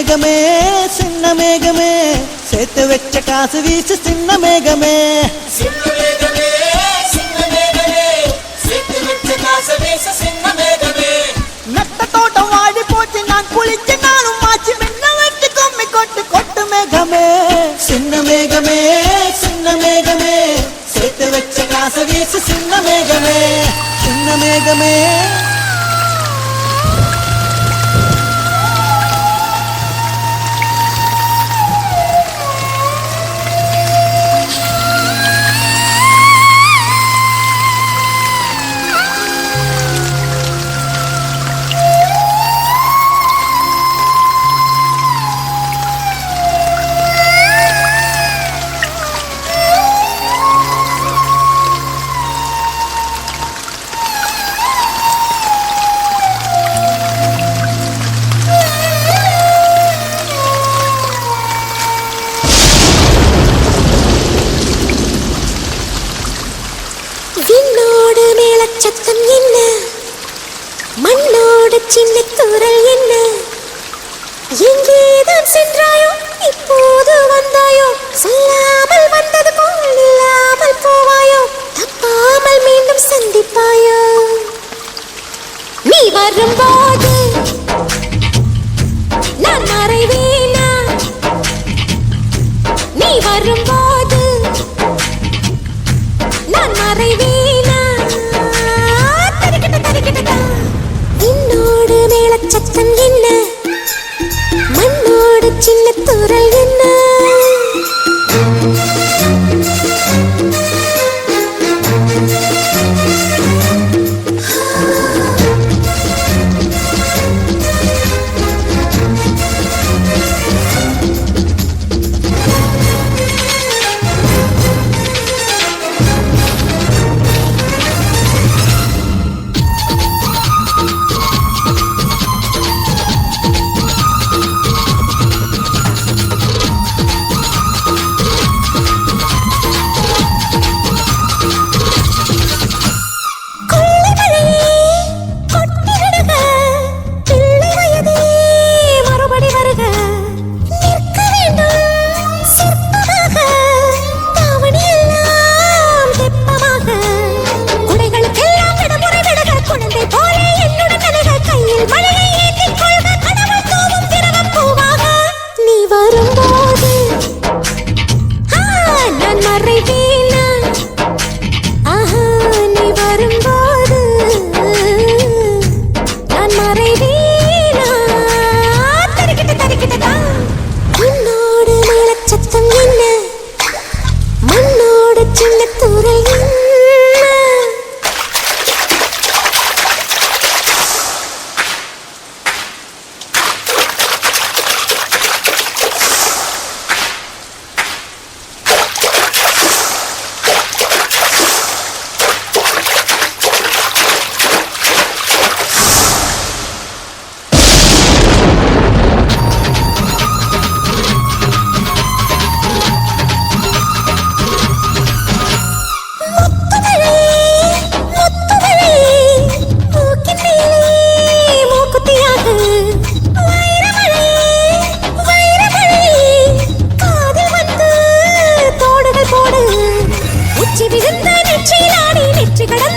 மேகமே சின்ன மேகமே சேர்த்து வச்ச காசு வீசு சின்ன மேகமே நட்ட தோட்டம் வாடி போச்சு நான் குளிச்ச நாளும் மாச்சு மின்ன வெட்டு கொம்மி கொட்டு கொட்டு மேகமே சின்ன மேகமே சேர்த்து வச்ச காசு வீசு சின்ன மேகமே சின்ன மேகமே விண்ணோடு மேளச்சத்தம் என்ன மண்ணோடு சின்ன குரல் என்ன எங்கேதான் சென்றாயோ இப்போது வந்தாயோ சொல்லாமல் வந்தது போல் இல்லாமல் போவாயோ தப்பாமல் மீண்டும் சந்திப்பாயோ நீ வரும்போது நான் மறைவேனா நீ வரும்போது நான் மறைவேனா தரிக்கிட்ட என்னோடு மேளச்சத்தம் என்ன மண்ணோடு சின்ன துரல் என்ன நெற்றி கடல்